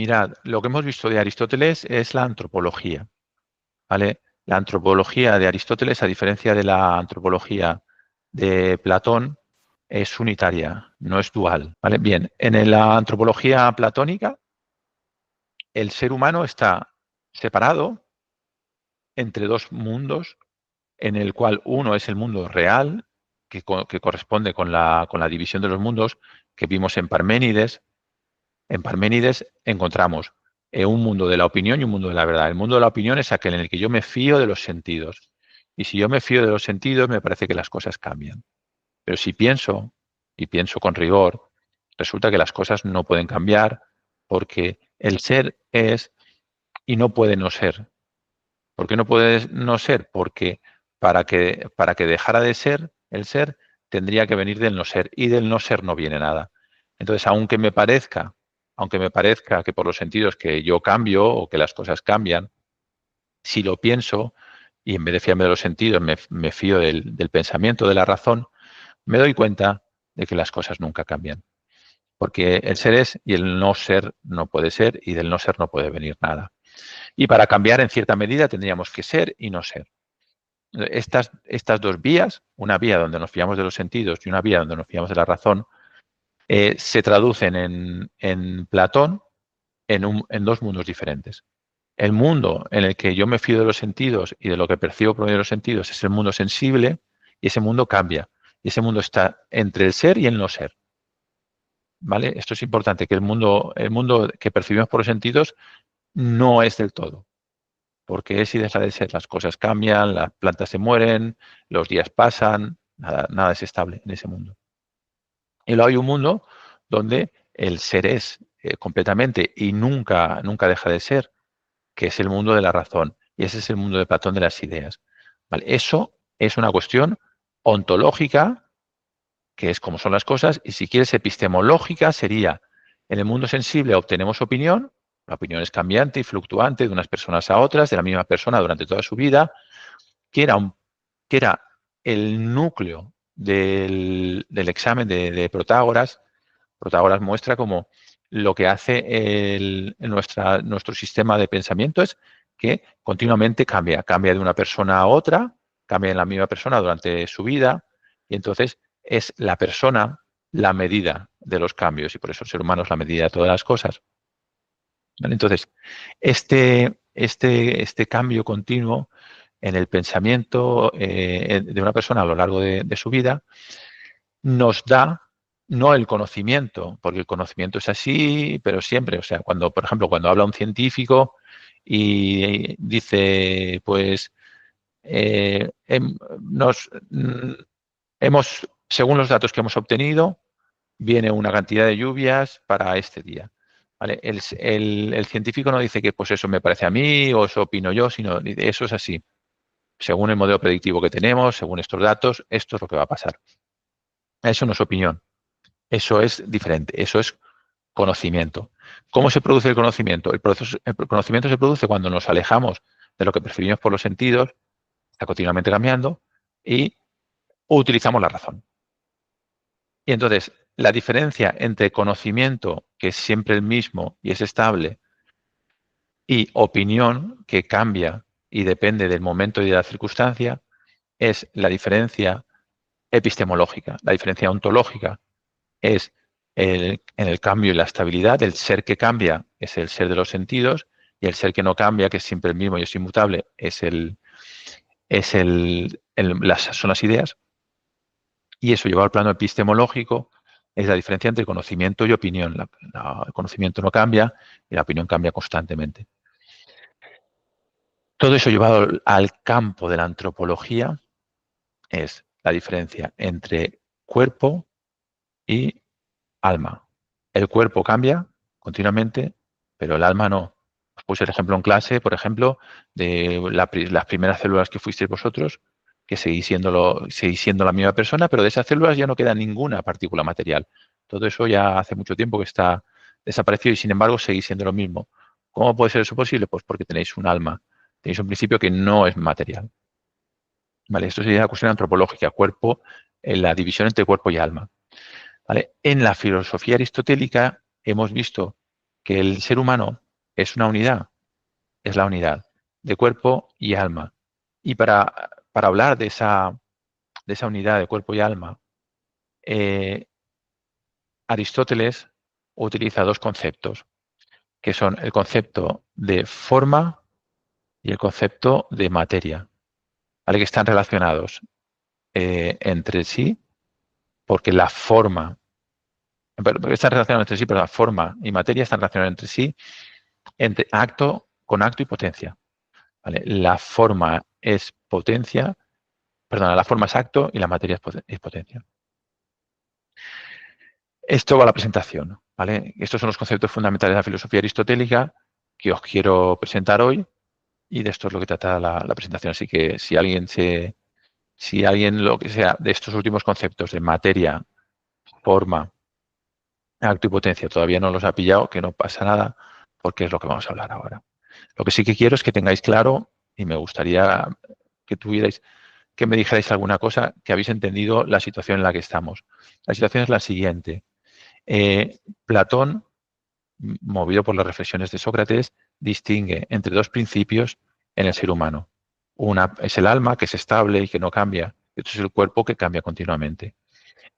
Mirad, lo que hemos visto de Aristóteles es la antropología, ¿vale? La antropología de Aristóteles, a diferencia de la antropología de Platón, es unitaria, no es dual, ¿vale? Bien, en la antropología platónica, el ser humano está separado entre dos mundos, en el cual uno es el mundo real, que corresponde con la división de los mundos que vimos en Parménides. En Parménides encontramos un mundo de la opinión y un mundo de la verdad. El mundo de la opinión es aquel en el que yo me fío de los sentidos. Y si yo me fío de los sentidos, me parece que las cosas cambian. Pero si pienso, y pienso con rigor, resulta que las cosas no pueden cambiar porque el ser es y no puede no ser. ¿Por qué no puede no ser? Porque para que dejara de ser el ser, tendría que venir del no ser, y del no ser no viene nada. Entonces, aunque me parezca que por los sentidos que yo cambio o que las cosas cambian, si lo pienso y en vez de fiarme de los sentidos me fío del pensamiento, de la razón, me doy cuenta de que las cosas nunca cambian. Porque el ser es y el no ser no puede ser, y del no ser no puede venir nada. Y para cambiar, en cierta medida, tendríamos que ser y no ser. Estas dos vías, una vía donde nos fiamos de los sentidos y una vía donde nos fiamos de la razón, se traducen en Platón en dos mundos diferentes. El mundo en el que yo me fío de los sentidos y de lo que percibo por medio de los sentidos es el mundo sensible, y ese mundo cambia. Y ese mundo está entre el ser y el no ser. ¿Vale? Esto es importante, que el mundo que percibimos por los sentidos no es del todo. Porque es y deja de ser. Las cosas cambian, las plantas se mueren, los días pasan, nada es estable en ese mundo. Y luego hay un mundo donde el ser es completamente y nunca deja de ser, que es el mundo de la razón. Y ese es el mundo de Platón, de las ideas. ¿Vale? Eso es una cuestión ontológica, que es como son las cosas, y si quieres epistemológica, sería: en el mundo sensible obtenemos opinión. La opinión es cambiante y fluctuante de unas personas a otras, de la misma persona durante toda su vida, que era el núcleo del examen de Protágoras. Protágoras muestra cómo lo que hace nuestro sistema de pensamiento es que continuamente cambia de una persona a otra, cambia en la misma persona durante su vida, y entonces es la persona la medida de los cambios, y por eso el ser humano es la medida de todas las cosas. ¿Vale? Entonces, este cambio continuo en el pensamiento de una persona a lo largo de su vida nos da no el conocimiento, porque el conocimiento es así, pero siempre. O sea, por ejemplo, cuando habla un científico y dice, pues, según los datos que hemos obtenido, viene una cantidad de lluvias para este día. ¿Vale? El científico no dice que pues eso me parece a mí o eso opino yo, sino eso es así. Según el modelo predictivo que tenemos, según estos datos, esto es lo que va a pasar. Eso no es opinión, eso es diferente, eso es conocimiento. ¿Cómo se produce el conocimiento? El conocimiento se produce cuando nos alejamos de lo que percibimos por los sentidos, está continuamente cambiando, y utilizamos la razón. Y entonces, la diferencia entre conocimiento, que es siempre el mismo y es estable, y opinión, que cambia y depende del momento y de la circunstancia, es la diferencia epistemológica. La diferencia ontológica es en el cambio y la estabilidad. El ser que cambia es el ser de los sentidos, y el ser que no cambia, que es siempre el mismo y es inmutable, son las ideas. Y eso, llevado al plano epistemológico, es la diferencia entre conocimiento y opinión. El conocimiento no cambia y la opinión cambia constantemente. Todo eso llevado al campo de la antropología es la diferencia entre cuerpo y alma. El cuerpo cambia continuamente, pero el alma no. Os puse el ejemplo en clase, por ejemplo, de las primeras células que fuisteis vosotros, que seguís siendo la misma persona, pero de esas células ya no queda ninguna partícula material. Todo eso ya hace mucho tiempo que está desaparecido, y sin embargo seguís siendo lo mismo. ¿Cómo puede ser eso posible? Pues porque tenéis un alma, tenéis un principio que no es material. ¿Vale? Esto sería la cuestión antropológica, cuerpo, la división entre cuerpo y alma. ¿Vale? En la filosofía aristotélica hemos visto que el ser humano es una unidad, es la unidad de cuerpo y alma. Y para hablar de esa unidad de cuerpo y alma, Aristóteles utiliza dos conceptos, que son el concepto de forma y el concepto de materia, ¿vale? Que están relacionados entre sí, porque la forma, están relacionados entre sí, pero la forma y materia están relacionados entre sí, con acto y potencia. ¿Vale? La forma es potencia, perdona, la forma es acto y la materia es potencia. Esto va a la presentación, ¿vale? Estos son los conceptos fundamentales de la filosofía aristotélica que os quiero presentar hoy y de esto es lo que trata la presentación. Así que si alguien lo que sea de estos últimos conceptos de materia, forma, acto y potencia todavía no los ha pillado, que no pasa nada, porque es lo que vamos a hablar ahora. Lo que sí que quiero es que tengáis claro, y me gustaría que me dijerais alguna cosa, que habéis entendido la situación en la que estamos. La situación es la siguiente. Platón, movido por las reflexiones de Sócrates, distingue entre dos principios en el ser humano. Una es el alma, que es estable y que no cambia, y otro es el cuerpo, que cambia continuamente.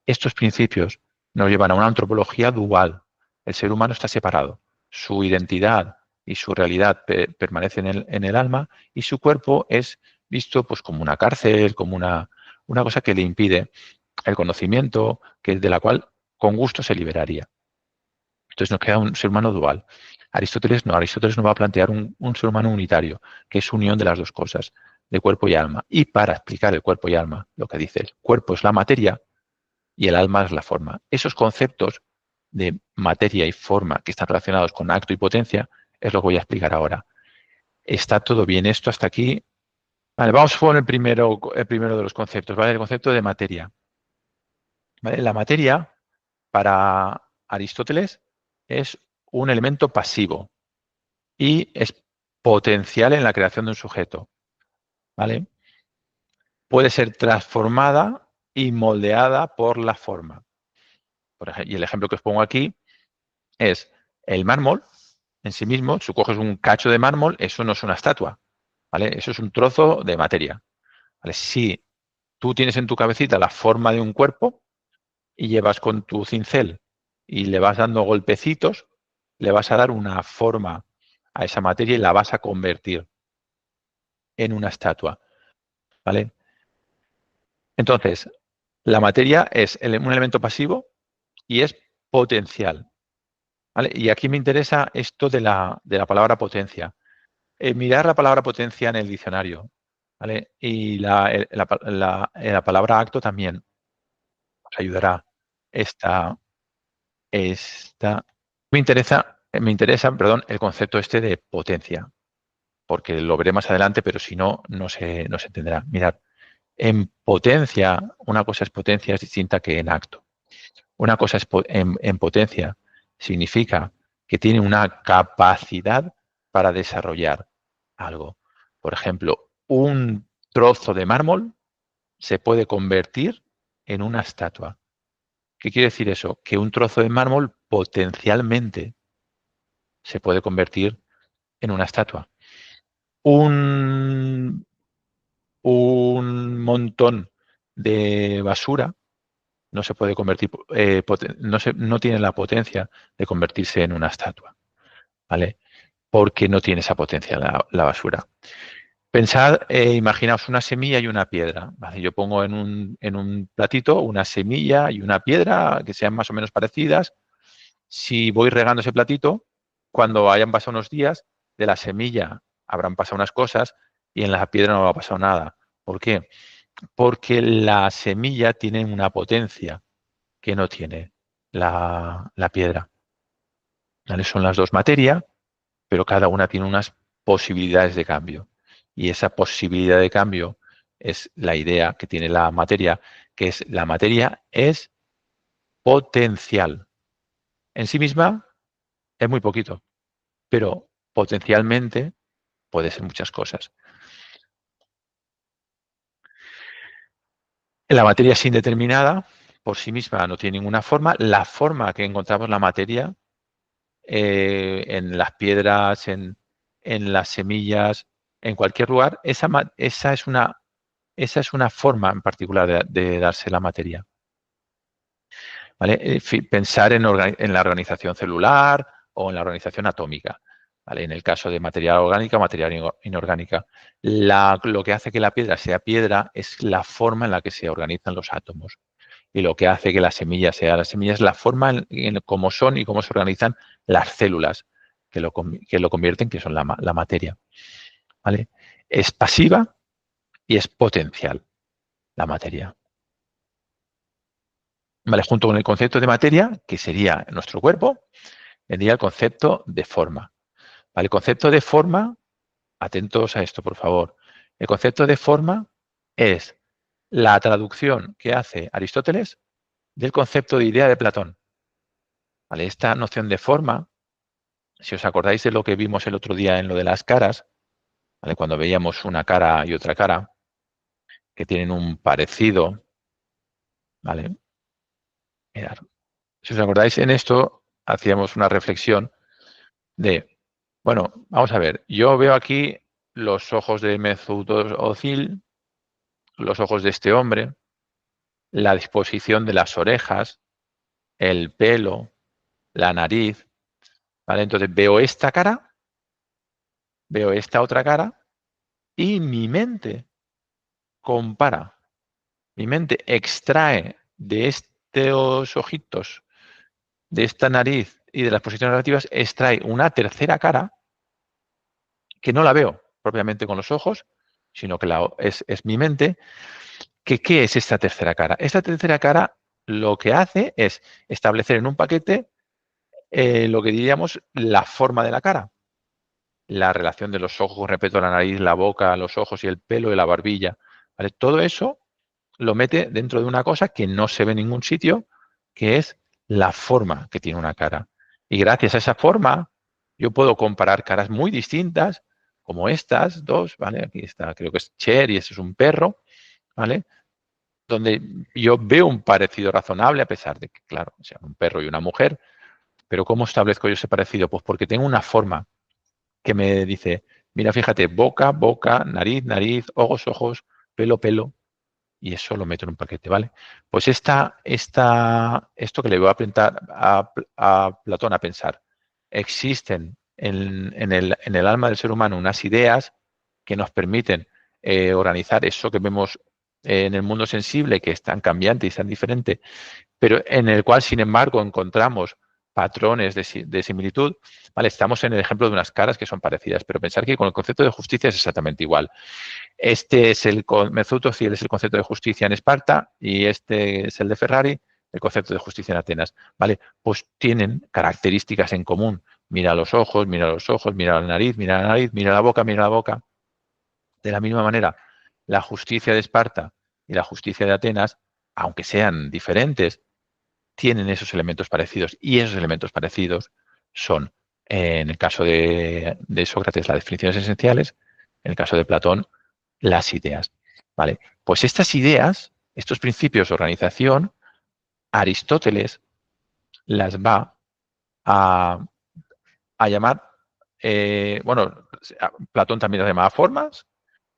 Estos principios nos llevan a una antropología dual. El ser humano está separado. Su identidad y su realidad permanecen en el alma y su cuerpo es visto pues, como una cárcel, como una cosa que le impide el conocimiento, de la cual con gusto se liberaría. Entonces nos queda un ser humano dual. Aristóteles no va a plantear un ser humano unitario, que es unión de las dos cosas, de cuerpo y alma. Y para explicar el cuerpo y alma, lo que dice, el cuerpo es la materia y el alma es la forma. Esos conceptos de materia y forma que están relacionados con acto y potencia es lo que voy a explicar ahora. ¿Está todo bien esto hasta aquí? Vale, vamos con el primero de los conceptos, ¿vale? El concepto de materia. ¿Vale? La materia, para Aristóteles, es un elemento pasivo y es potencial en la creación de un sujeto. ¿Vale? Puede ser transformada y moldeada por la forma. Por ejemplo, y el ejemplo que os pongo aquí es el mármol en sí mismo. Si coges un cacho de mármol, eso no es una estatua, ¿vale? Eso es un trozo de materia, ¿vale? Si tú tienes en tu cabecita la forma de un cuerpo y llevas con tu cincel y le vas dando golpecitos, le vas a dar una forma a esa materia y la vas a convertir en una estatua, ¿vale? Entonces, la materia es un elemento pasivo y es potencial, ¿vale? Y aquí me interesa esto de la palabra potencia. Mirar la palabra potencia en el diccionario, ¿vale? Y la palabra acto también os ayudará. Esta, me interesa, perdón, el concepto este de potencia, porque lo veré más adelante, pero si no, no se entenderá. Mirad, en potencia, una cosa es potencia, es distinta que en acto. Una cosa es en potencia, significa que tiene una capacidad para desarrollar algo. Por ejemplo, un trozo de mármol se puede convertir en una estatua. ¿Qué quiere decir eso? Que un trozo de mármol potencialmente se puede convertir en una estatua. Un, un montón de basura no se puede convertir, no tiene la potencia de convertirse en una estatua, ¿vale? Porque no tiene esa potencia la basura. Pensad, imaginaos una semilla y una piedra, ¿vale? Yo pongo en un platito una semilla y una piedra que sean más o menos parecidas. Si voy regando ese platito, cuando hayan pasado unos días, de la semilla habrán pasado unas cosas y en la piedra no va a pasar nada. ¿Por qué? Porque la semilla tiene una potencia que no tiene la piedra, ¿vale? Son las dos materia, pero cada una tiene unas posibilidades de cambio. Y esa posibilidad de cambio es la idea que tiene la materia, que es la materia es potencial. En sí misma es muy poquito, pero potencialmente puede ser muchas cosas. La materia es indeterminada, por sí misma no tiene ninguna forma. La forma que encontramos en la materia en las piedras, en las semillas, en cualquier lugar, esa es una forma en particular de darse la materia. ¿Vale? Pensar en la organización celular o en la organización atómica. ¿Vale? En el caso de material orgánica o material inorgánica. Lo que hace que la piedra sea piedra es la forma en la que se organizan los átomos. Y lo que hace que la semilla sea la semilla es la forma en cómo son y cómo se organizan las células que lo convierten, que son la materia. ¿Vale? Es pasiva y es potencial la materia. ¿Vale? Junto con el concepto de materia, que sería nuestro cuerpo, vendría el concepto de forma. ¿Vale? El concepto de forma, atentos a esto, por favor. El concepto de forma es la traducción que hace Aristóteles del concepto de idea de Platón. ¿Vale? Esta noción de forma, si os acordáis de lo que vimos el otro día en lo de las caras, ¿vale? Cuando veíamos una cara y otra cara que tienen un parecido, ¿vale? Mirad. Si os acordáis en esto, hacíamos una reflexión de, bueno, vamos a ver, yo veo aquí los ojos de Mesut Özil, los ojos de este hombre, la disposición de las orejas, el pelo, la nariz, ¿vale? Entonces veo esta cara, veo esta otra cara y mi mente compara, mi mente extrae de estos ojitos, de esta nariz y de las posiciones relativas, extrae una tercera cara que no la veo propiamente con los ojos, sino que es mi mente. ¿Qué es esta tercera cara? Esta tercera cara lo que hace es establecer en un paquete lo que diríamos la forma de la cara. La relación de los ojos con respecto a la nariz, la boca, los ojos y el pelo y la barbilla. ¿Vale? Todo eso lo mete dentro de una cosa que no se ve en ningún sitio, que es la forma que tiene una cara. Y gracias a esa forma, yo puedo comparar caras muy distintas, como estas dos, ¿vale? Aquí está, creo que es Cher y este es un perro, ¿vale? Donde yo veo un parecido razonable, a pesar de que, claro, sean un perro y una mujer, pero ¿cómo establezco yo ese parecido? Pues porque tengo una forma que me dice, mira, fíjate, boca, boca, nariz, nariz, ojos, ojos, pelo, pelo, y eso lo meto en un paquete, ¿vale? Pues esto que le voy a plantear a Platón a pensar, existen en el alma del ser humano unas ideas que nos permiten organizar eso que vemos en el mundo sensible, que es tan cambiante y tan diferente, pero en el cual, sin embargo, encontramos patrones de similitud. Vale, estamos en el ejemplo de unas caras que son parecidas, pero pensar que con el concepto de justicia es exactamente igual. Este es Mesut Özil es el concepto de justicia en Esparta y este es el de Ferrari, el concepto de justicia en Atenas. Vale, pues tienen características en común. Mira los ojos, mira los ojos, mira la nariz, mira la nariz, mira la boca, mira la boca. De la misma manera, la justicia de Esparta y la justicia de Atenas, aunque sean diferentes, tienen esos elementos parecidos y esos elementos parecidos son, en el caso de Sócrates, las definiciones esenciales, en el caso de Platón, las ideas. ¿Vale? Pues estas ideas, estos principios de organización, Aristóteles las va a llamar, bueno, Platón también las llamaba formas,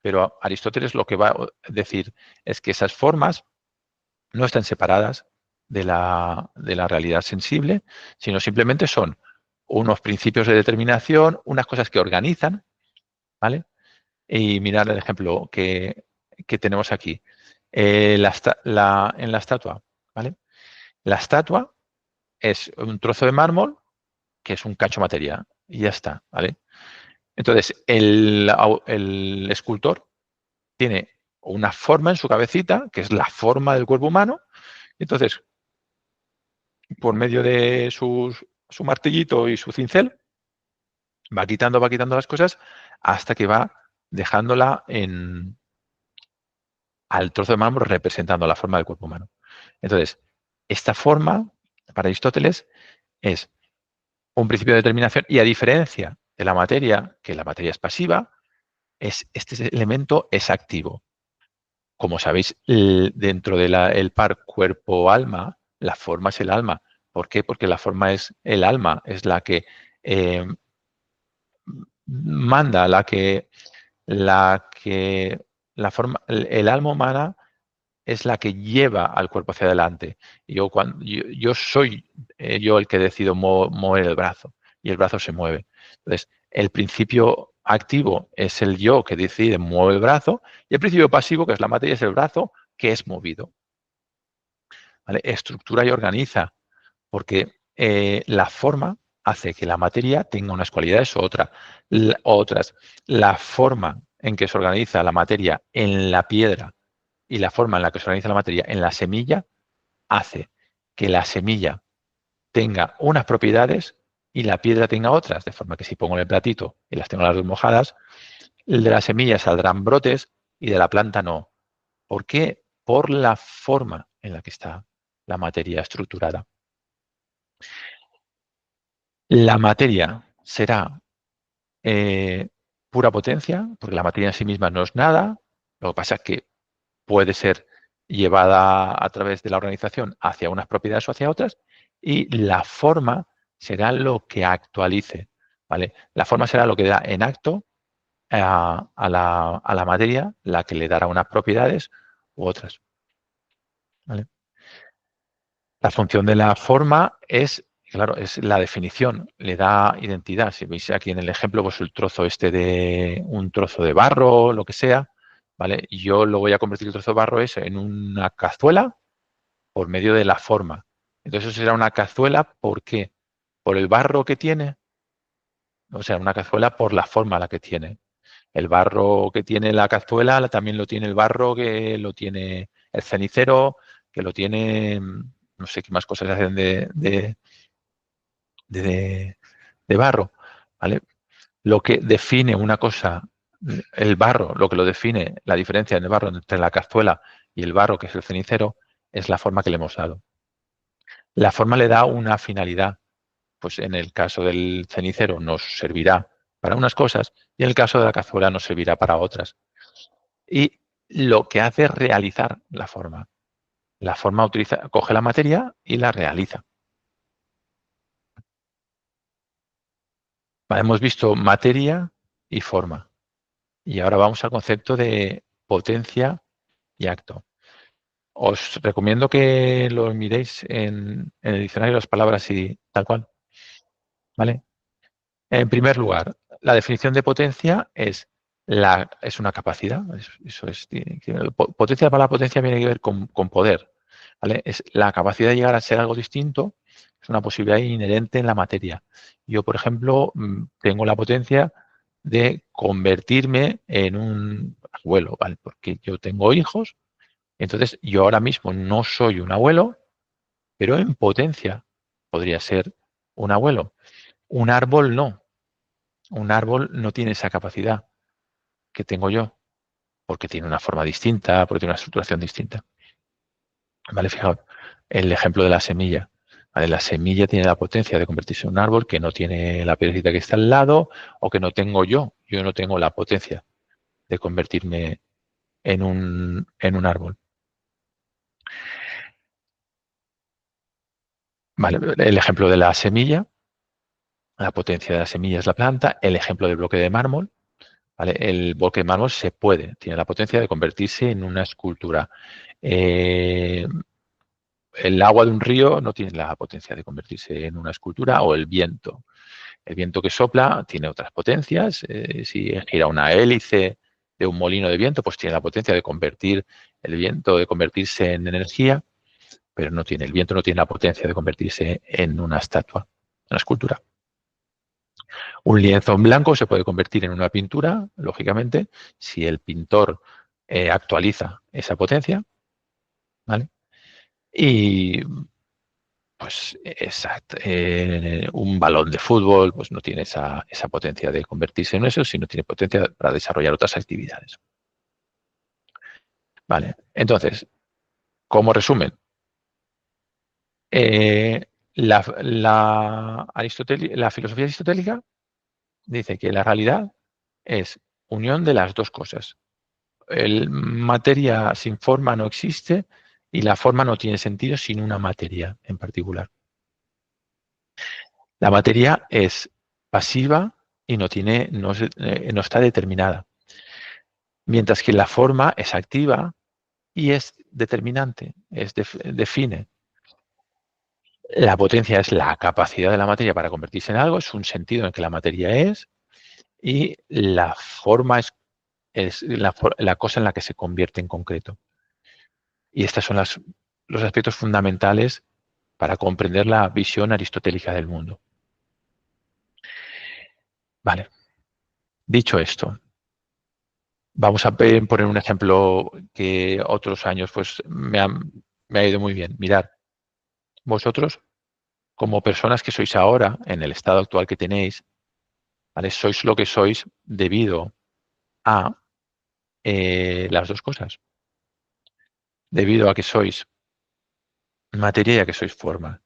pero Aristóteles lo que va a decir es que esas formas no están separadas de la realidad sensible, sino simplemente son unos principios de determinación, unas cosas que organizan, ¿vale? Y mirad el ejemplo que tenemos aquí. En la estatua, ¿vale? La estatua es un trozo de mármol que es un cacho materia y ya está, ¿vale? Entonces, el escultor tiene una forma en su cabecita, que es la forma del cuerpo humano. Entonces, por medio de su martillito y su cincel, va quitando las cosas hasta que va dejándola al trozo de mármol representando la forma del cuerpo humano. Entonces, esta forma, para Aristóteles, es un principio de determinación y a diferencia de la materia, que la materia es pasiva, este elemento es activo. Como sabéis, dentro del par cuerpo-alma, la forma es el alma, ¿Por qué? Porque la forma es el alma, es la que manda, la forma, el alma humana es la que lleva al cuerpo hacia adelante. Yo soy yo el que decido mover el brazo y el brazo se mueve. Entonces, el principio activo es el yo que decide mover el brazo y el principio pasivo, que es la materia, es el brazo que es movido. ¿Vale? Estructura y organiza, porque la forma hace que la materia tenga unas cualidades u otras. La forma en que se organiza la materia en la piedra y la forma en la que se organiza la materia en la semilla hace que la semilla tenga unas propiedades y la piedra tenga otras, de forma que si pongo en el platito y las tengo las dos mojadas, de la semilla saldrán brotes y de la planta no. ¿Por qué? Por la forma en la que está la materia estructurada. La materia será pura potencia, porque la materia en sí misma no es nada, lo que pasa es que puede ser llevada a través de la organización hacia unas propiedades o hacia otras, y la forma será lo que actualice, ¿vale? La forma será lo que da en acto a la materia, la que le dará unas propiedades u otras, ¿vale? La función de la forma es, claro, es la definición, le da identidad. Si veis aquí en el ejemplo, pues el trozo este de un trozo de barro, lo que sea, ¿vale? Y yo lo voy a convertir el trozo de barro ese en una cazuela por medio de la forma. Entonces eso será una cazuela, ¿por qué? Por el barro que tiene, o sea, una cazuela por la forma la que tiene. El barro que tiene la cazuela también lo tiene el barro, que lo tiene el cenicero, que lo tiene, no sé qué más cosas hacen de, de barro, ¿vale? Lo que define una cosa, el barro, lo que lo define, la diferencia en el barro entre la cazuela y el barro, que es el cenicero, es la forma que le hemos dado. La forma le da una finalidad, pues en el caso del cenicero nos servirá para unas cosas y en el caso de la cazuela nos servirá para otras. Y lo que hace es realizar la forma. La forma coge la materia y la realiza. Vale, hemos visto materia y forma. Y ahora vamos al concepto de potencia y acto. Os recomiendo que lo miréis en el diccionario las palabras y tal cual. ¿Vale? En primer lugar, la definición de potencia es una capacidad. Eso es, potencia, para la potencia viene que ver con poder. ¿Vale? Es la capacidad de llegar a ser algo distinto, es una posibilidad inherente en la materia. Yo, por ejemplo, tengo la potencia de convertirme en un abuelo, ¿vale? Porque yo tengo hijos, entonces yo ahora mismo no soy un abuelo, pero en potencia podría ser un abuelo. Un árbol no. Un árbol no tiene esa capacidad que tengo yo, porque tiene una forma distinta, porque tiene una estructuración distinta. ¿Vale? Fijaos, el ejemplo de la semilla. ¿Vale? La semilla tiene la potencia de convertirse en un árbol que no tiene la piedrecita que está al lado o que no tengo yo. Yo no tengo la potencia de convertirme en un árbol. ¿Vale? El ejemplo de la semilla, la potencia de la semilla es la planta. El ejemplo del bloque de mármol, ¿vale? El bloque de mármol tiene la potencia de convertirse en una escultura. El agua de un río no tiene la potencia de convertirse en una escultura, o el viento. El viento que sopla tiene otras potencias. Si gira una hélice de un molino de viento, pues tiene la potencia de convertir el viento, de convertirse en energía, pero el viento no tiene la potencia de convertirse en una estatua, una escultura. Un lienzo en blanco se puede convertir en una pintura, lógicamente, si el pintor actualiza esa potencia, ¿vale? Y pues exacto, un balón de fútbol pues no tiene esa potencia de convertirse en eso, sino tiene potencia para desarrollar otras actividades. Vale, entonces, como resumen, la filosofía aristotélica dice que la realidad es unión de las dos cosas. Materia sin forma no existe y la forma no tiene sentido sin una materia en particular. La materia es pasiva y no está determinada, mientras que la forma es activa y es determinante, define. La potencia es la capacidad de la materia para convertirse en algo, es un sentido en el que la materia es, y la forma es la cosa en la que se convierte en concreto. Y estos son los aspectos fundamentales para comprender la visión aristotélica del mundo. Vale. Dicho esto, vamos a poner un ejemplo que otros años pues, me ha ido muy bien. Mirad, vosotros, como personas que sois ahora, en el estado actual que tenéis, ¿vale? Sois lo que sois debido a las dos cosas. Debido a que sois materia y a que sois forma.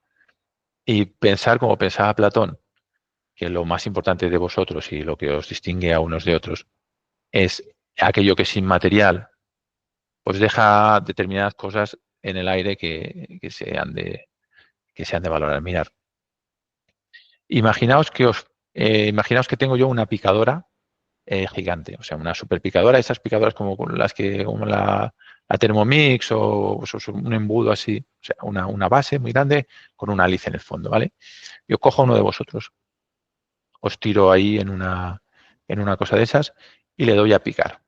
Y pensar como pensaba Platón, que lo más importante de vosotros y lo que os distingue a unos de otros es aquello que es inmaterial, pues deja determinadas cosas en el aire que se han de valorar. Mirar, imaginaos que tengo yo una picadora gigante, o sea, una super picadora, esas picadoras como las que, como la Thermomix o un embudo así, o sea, una base muy grande con una hélice en el fondo, ¿vale? Yo cojo a uno de vosotros, os tiro ahí en una cosa de esas y le doy a picar.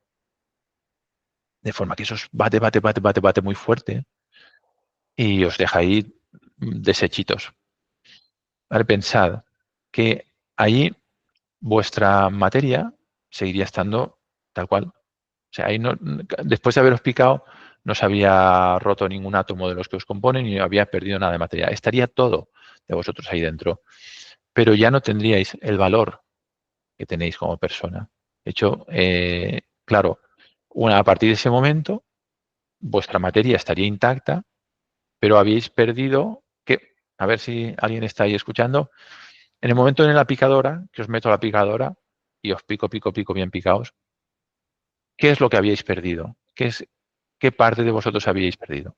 De forma que eso os bate muy fuerte y os deja ahí deshechitos. ¿Vale? Pensad que ahí vuestra materia seguiría estando tal cual. O sea, ahí no, después de haberos picado, no se había roto ningún átomo de los que os componen y no había perdido nada de materia. Estaría todo de vosotros ahí dentro. Pero ya no tendríais el valor que tenéis como persona. De hecho, claro, a partir de ese momento, vuestra materia estaría intacta, pero habéis perdido que, a ver si alguien está ahí escuchando, en el momento en la picadora, que os meto a la picadora y os pico bien picaos, ¿qué es lo que habíais perdido? ¿Qué parte de vosotros habíais perdido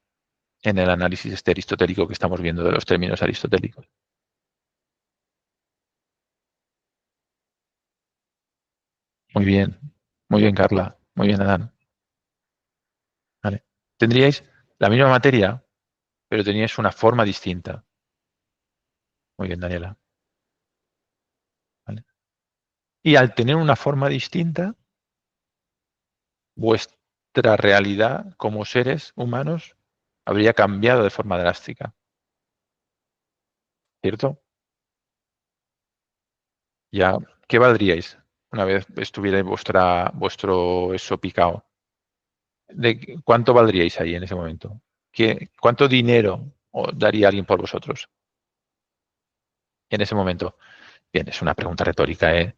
en el análisis este aristotélico que estamos viendo de los términos aristotélicos? Muy bien, Carla, muy bien, Adán. Vale. Tendríais la misma materia, pero teníais una forma distinta. Muy bien, Daniela. ¿Vale? Y al tener una forma distinta, vuestra realidad como seres humanos habría cambiado de forma drástica, ¿cierto? Ya, ¿qué valdríais una vez estuviera vuestro eso picado? ¿Cuánto valdríais ahí en ese momento? ¿Cuánto dinero daría alguien por vosotros en ese momento? Bien, es una pregunta retórica, ¿eh?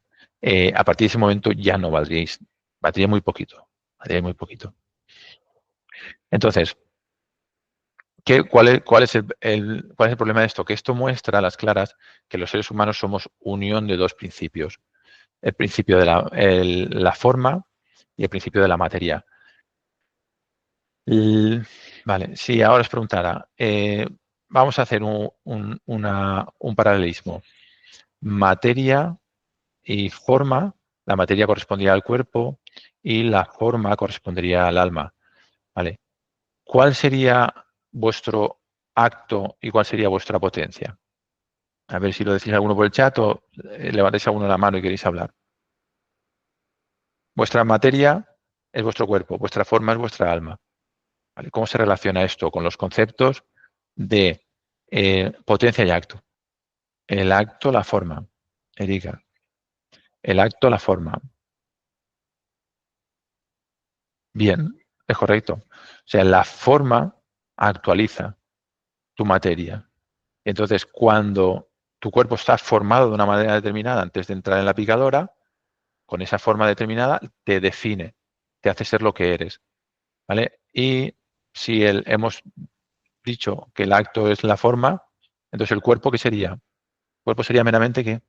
A partir de ese momento ya no valdría muy poquito, valdría muy poquito. Entonces, ¿cuál es el problema de esto? Que esto muestra a las claras que los seres humanos somos unión de dos principios. El principio de la forma y el principio de la materia. Vale, si ahora os preguntara, vamos a hacer un paralelismo. Materia y forma, la materia correspondería al cuerpo y la forma correspondería al alma. ¿Vale? ¿Cuál sería vuestro acto y cuál sería vuestra potencia? A ver si lo decís alguno por el chat o levantáis alguno la mano y queréis hablar. Vuestra materia es vuestro cuerpo, vuestra forma es vuestra alma. ¿Vale? ¿Cómo se relaciona esto con los conceptos de potencia y acto? El acto, la forma. Erika, el acto, la forma. Bien, es correcto. O sea, la forma actualiza tu materia. Entonces, cuando tu cuerpo está formado de una manera determinada antes de entrar en la picadora, con esa forma determinada te define, te hace ser lo que eres. ¿Vale? Y si hemos dicho que el acto es la forma, entonces el cuerpo, ¿qué sería? El cuerpo sería meramente ¿qué?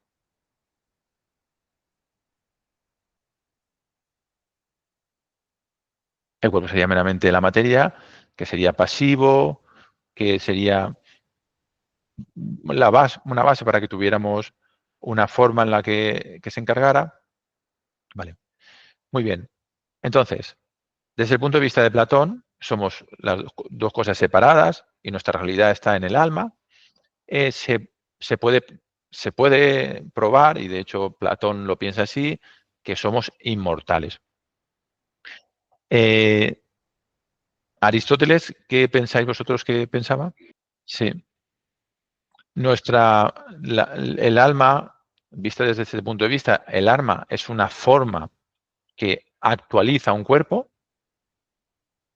El cuerpo sería meramente la materia, que sería pasivo, que sería una base para que tuviéramos una forma en la que se encargara. Vale, muy bien. Entonces, desde el punto de vista de Platón, somos las dos cosas separadas y nuestra realidad está en el alma. Se puede probar, y de hecho Platón lo piensa así, que somos inmortales. Aristóteles, ¿qué pensáis vosotros que pensaba? Sí. El alma, vista desde ese punto de vista, el alma es una forma que actualiza un cuerpo.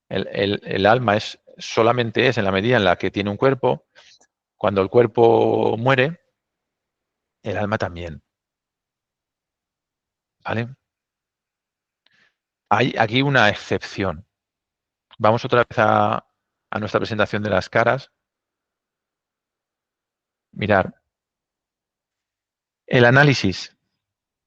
El alma solamente es en la medida en la que tiene un cuerpo. Cuando el cuerpo muere, el alma también. ¿Vale? Hay aquí una excepción. Vamos otra vez a nuestra presentación de las caras. Mirar, el análisis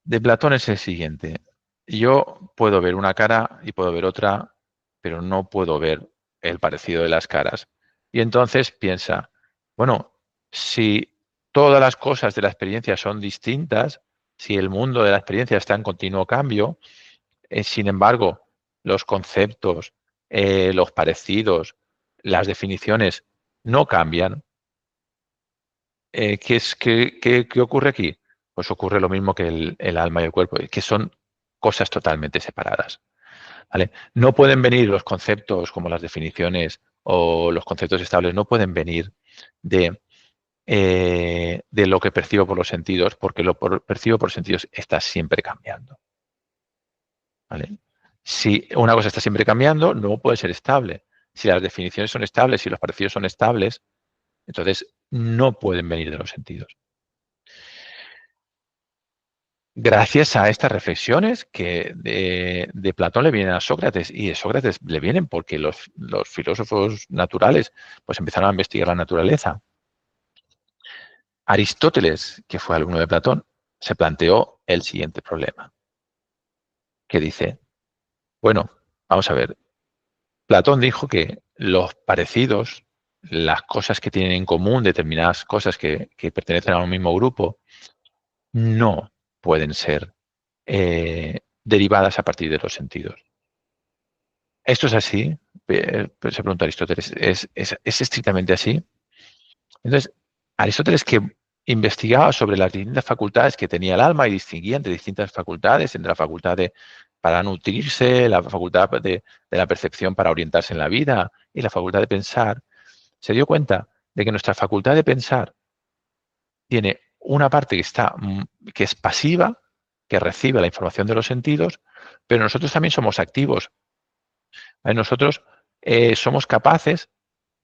de Platón es el siguiente. Yo puedo ver una cara y puedo ver otra, pero no puedo ver el parecido de las caras. Y entonces piensa, bueno, si todas las cosas de la experiencia son distintas, si el mundo de la experiencia está en continuo cambio, sin embargo, los conceptos, los parecidos, las definiciones no cambian, ¿qué ocurre aquí? Pues ocurre lo mismo que el alma y el cuerpo, que son cosas totalmente separadas. ¿Vale? No pueden venir los conceptos como las definiciones o los conceptos estables, no pueden venir de lo que percibo por los sentidos, porque percibo por sentidos está siempre cambiando. ¿Vale? Si una cosa está siempre cambiando, no puede ser estable. Si las definiciones son estables, si los parecidos son estables, entonces no pueden venir de los sentidos. Gracias a estas reflexiones que de Platón le vienen a Sócrates y de Sócrates le vienen porque los filósofos naturales pues empezaron a investigar la naturaleza. Aristóteles, que fue alumno de Platón, se planteó el siguiente problema, que dice, bueno, vamos a ver, Platón dijo que los parecidos, las cosas que tienen en común, determinadas cosas que pertenecen a un mismo grupo, no pueden ser derivadas a partir de los sentidos. ¿Esto es así? Se pregunta Aristóteles. ¿Es estrictamente así? Entonces, Aristóteles, que investigaba sobre las distintas facultades que tenía el alma y distinguía entre distintas facultades, entre la facultad para nutrirse, la facultad de la percepción para orientarse en la vida y la facultad de pensar, se dio cuenta de que nuestra facultad de pensar tiene una parte que es pasiva, que recibe la información de los sentidos, pero nosotros también somos activos. Nosotros somos capaces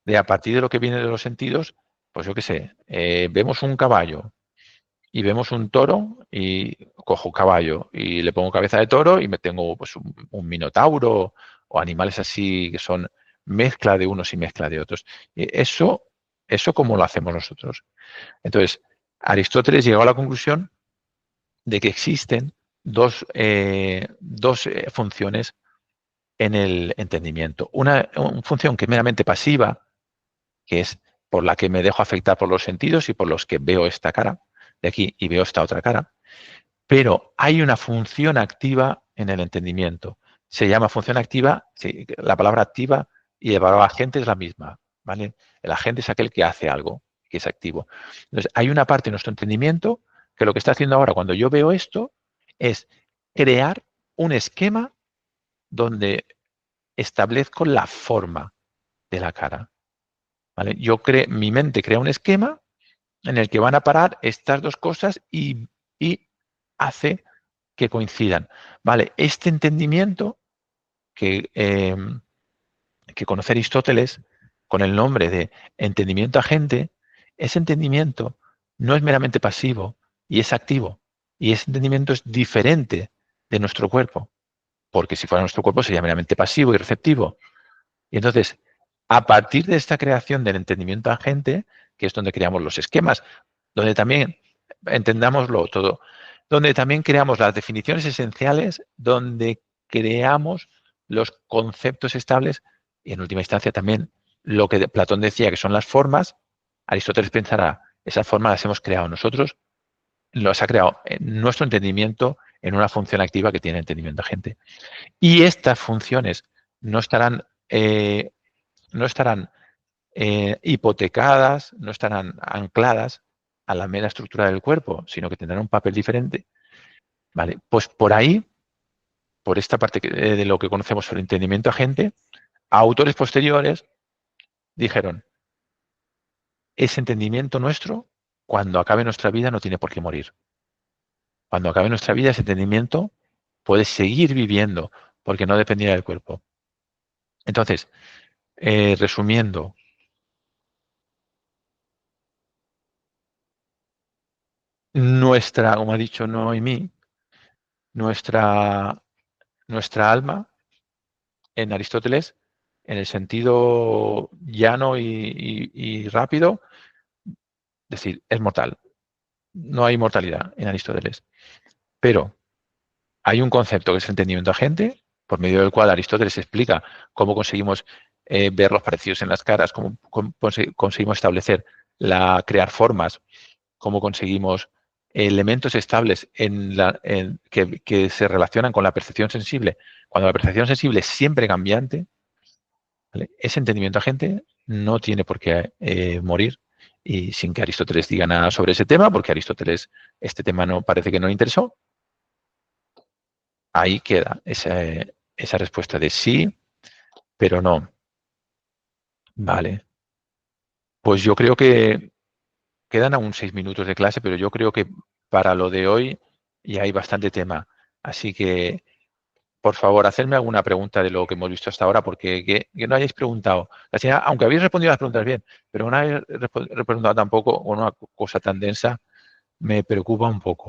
de, a partir de lo que viene de los sentidos, pues yo qué sé, vemos un caballo y vemos un toro y cojo caballo y le pongo cabeza de toro y me tengo pues un minotauro o animales así que son mezcla de unos y mezcla de otros. Eso ¿cómo lo hacemos nosotros? Entonces, Aristóteles llegó a la conclusión de que existen dos funciones en el entendimiento. Una función que es meramente pasiva, que es por la que me dejo afectar por los sentidos y por los que veo esta cara de aquí y veo esta otra cara. Pero hay una función activa en el entendimiento. Se llama función activa, sí, la palabra activa y la palabra agente es la misma. ¿Vale? El agente es aquel que hace algo, que es activo. Entonces, hay una parte de nuestro entendimiento que lo que está haciendo ahora cuando yo veo esto es crear un esquema donde establezco la forma de la cara. ¿Vale? Mi mente crea un esquema en el que van a parar estas dos cosas y hace que coincidan. ¿Vale? Este entendimiento que conoce Aristóteles con el nombre de entendimiento agente, ese entendimiento no es meramente pasivo y es activo. Y ese entendimiento es diferente de nuestro cuerpo, porque si fuera nuestro cuerpo sería meramente pasivo y receptivo. Y entonces, a partir de esta creación del entendimiento agente, que es donde creamos los esquemas, donde también entendámoslo todo, donde también creamos las definiciones esenciales, donde creamos los conceptos estables y en última instancia también lo que Platón decía que son las formas, Aristóteles pensará, esas formas las hemos creado nosotros, los ha creado en nuestro entendimiento en una función activa que tiene entendimiento agente. Y estas funciones no estarán, hipotecadas, no estarán ancladas a la mera estructura del cuerpo, sino que tendrán un papel diferente. ¿Vale? Pues por ahí, por esta parte de lo que conocemos sobre entendimiento agente, autores posteriores dijeron, ese entendimiento nuestro, cuando acabe nuestra vida, no tiene por qué morir. Cuando acabe nuestra vida, ese entendimiento puede seguir viviendo, porque no dependía del cuerpo. Entonces, resumiendo, nuestra, como ha dicho Noemí, nuestra alma, en Aristóteles, en el sentido llano y rápido, es decir, es mortal. No hay mortalidad en Aristóteles. Pero hay un concepto que es el entendimiento agente, por medio del cual Aristóteles explica cómo conseguimos ver los parecidos en las caras, cómo conseguimos establecer crear formas, cómo conseguimos elementos estables que se relacionan con la percepción sensible. Cuando la percepción sensible es siempre cambiante, ¿vale? Ese entendimiento agente no tiene por qué morir, y sin que Aristóteles diga nada sobre ese tema, porque a Aristóteles este tema no parece que no le interesó. Ahí queda esa respuesta de sí, pero no. Vale. Pues yo creo que quedan aún 6 minutos de clase, pero yo creo que para lo de hoy ya hay bastante tema. Así que, por favor, hacedme alguna pregunta de lo que hemos visto hasta ahora, porque que no hayáis preguntado. Aunque habéis respondido las preguntas bien, pero no habéis preguntado tampoco una cosa tan densa, me preocupa un poco.